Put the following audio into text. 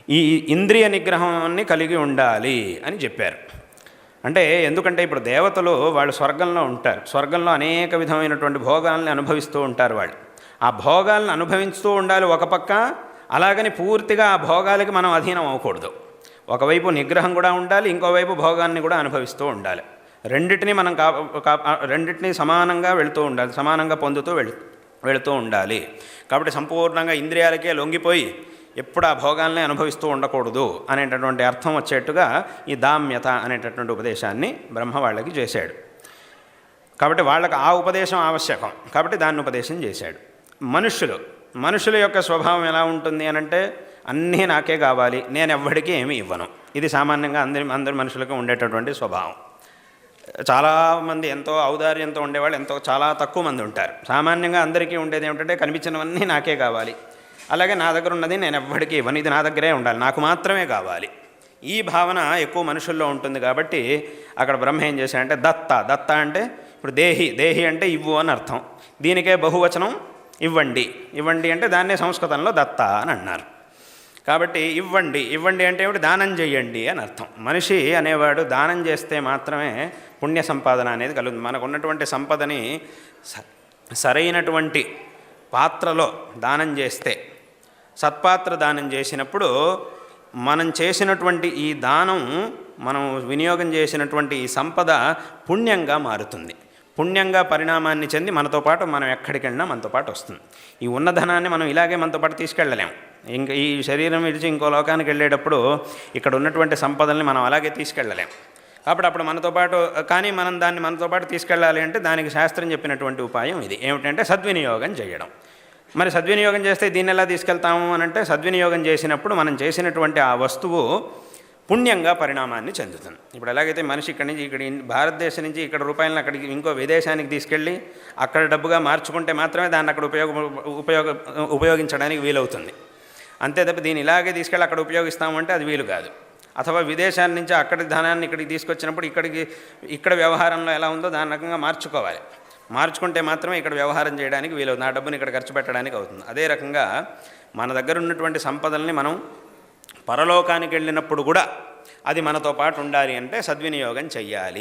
ఈ ఇంద్రియ నిగ్రహాన్ని కలిగి ఉండాలి అని చెప్పారు. అంటే ఎందుకంటే ఇప్పుడు దేవతలు వాళ్ళు స్వర్గంలో ఉంటారు. స్వర్గంలో అనేక విధమైనటువంటి భోగాల్ని అనుభవిస్తూ ఉంటారు. వాళ్ళు ఆ భోగాలను అనుభవిస్తూ ఉండాలి ఒక పక్క, అలాగని పూర్తిగా ఆ భోగాలకి మనం అధీనం అవ్వకూడదు. ఒకవైపు నిగ్రహం కూడా ఉండాలి, ఇంకోవైపు భోగాన్ని కూడా అనుభవిస్తూ ఉండాలి. రెండింటినీ మనం రెండింటినీ సమానంగా వెళుతూ ఉండాలి, సమానంగా పొందుతూ వెళుతూ ఉండాలి. కాబట్టి సంపూర్ణంగా ఇంద్రియాలకే లొంగిపోయి ఎప్పుడు ఆ భోగాల్ని అనుభవిస్తూ ఉండకూడదు అనేటటువంటి అర్థం వచ్చేట్టుగా ఈ దామ్యత అనేటటువంటి ఉపదేశాన్ని బ్రహ్మ వాళ్ళకి చేశాడు. కాబట్టి వాళ్ళకి ఆ ఉపదేశం ఆవశ్యకం, కాబట్టి దాన్ని ఉపదేశం చేశాడు. మనుషుల యొక్క స్వభావం ఎలా ఉంటుంది అనంటే అన్నీ నాకే కావాలి, నేను ఎవ్వడికి ఏమీ ఇవ్వను. ఇది సామాన్యంగా అందరి మనుషులకు ఉండేటటువంటి స్వభావం. చాలామంది ఎంతో ఔదార్యంతో ఉండేవాళ్ళు చాలా తక్కువ మంది ఉంటారు. సామాన్యంగా అందరికీ ఉండేది ఏమిటంటే కనిపించినవన్నీ నాకే కావాలి, అలాగే నా దగ్గర ఉన్నది నేను ఎవ్వడికి ఇవ్వను, ఇది నా దగ్గరే ఉండాలి, నాకు మాత్రమే కావాలి. ఈ భావన ఎక్కువ మనుషుల్లో ఉంటుంది. కాబట్టి అక్కడ బ్రహ్మ ఏం చేశాడంటే దత్త అంటే ఇప్పుడు దేహి అంటే ఇవ్వు అని అర్థం. దీనికే బహువచనం ఇవ్వండి అంటే దాన్నే సంస్కృతంలో దత్త అని అన్నారు. కాబట్టి ఇవ్వండి అంటే ఏమిటి, దానం చేయండి అని అర్థం. మనిషి అనేవాడు దానం చేస్తే మాత్రమే పుణ్య సంపాదన అనేది కలుగుతుంది. మనకు ఉన్నటువంటి సంపదని సరైనటువంటి పాత్రలో దానం చేస్తే, సత్పాత్ర దానం చేసినప్పుడు మనం చేసినటువంటి ఈ దానం, మనం వినియోగం చేసినటువంటి ఈ సంపద పుణ్యంగా మారుతుంది. పుణ్యంగా పరిణామాన్ని చెంది మనతో పాటు మనం ఎక్కడికి వెళ్ళినా మనతో పాటు వస్తుంది. ఈ ఉన్న ధనాన్ని మనం ఇలాగే మనతో పాటు తీసుకెళ్ళలేము. ఇంకా ఈ శరీరం విడిచి ఇంకో లోకానికి వెళ్ళేటప్పుడు ఇక్కడ ఉన్నటువంటి సంపదల్ని మనం అలాగే తీసుకెళ్ళలేం. కాబట్టి అప్పుడు మనతో పాటు, కానీ మనం దాన్ని మనతో పాటు తీసుకెళ్ళాలి అంటే దానికి శాస్త్రం చెప్పినటువంటి ఉపాయం ఇది ఏమిటంటే సద్వినియోగం చేయడం. మరి సద్వినియోగం చేస్తే దీన్ని ఎలా తీసుకెళ్తాము అని అంటే, సద్వినియోగం చేసినప్పుడు మనం చేసినటువంటి ఆ వస్తువు పుణ్యంగా పరిణామాన్ని చెందుతుంది. ఇప్పుడు ఎలాగైతే మనిషి ఇక్కడి నుంచి భారతదేశం నుంచి ఇక్కడ రూపాయలను అక్కడికి ఇంకో విదేశానికి తీసుకెళ్ళి అక్కడ డబ్బుగా మార్చుకుంటే మాత్రమే దాన్ని అక్కడ ఉపయోగించడానికి వీలవుతుంది. అంతే తప్ప దీన్ని ఇలాగే తీసుకెళ్ళి అక్కడ ఉపయోగిస్తామంటే అది వీలు కాదు. అథవా విదేశాల నుంచి అక్కడి ధనాన్ని ఇక్కడికి తీసుకొచ్చినప్పుడు ఇక్కడ వ్యవహారంలో ఎలా ఉందో దాని రకంగా మార్చుకుంటే మాత్రమే ఇక్కడ వ్యవహారం చేయడానికి వీలవుతుంది, ఆ డబ్బుని ఇక్కడ ఖర్చు పెట్టడానికి అవుతుంది. అదే రకంగా మన దగ్గర ఉన్నటువంటి సంపదల్ని మనం పరలోకానికి వెళ్ళినప్పుడు కూడా అది మనతో పాటు ఉండాలి అంటే సద్వినియోగం చెయ్యాలి.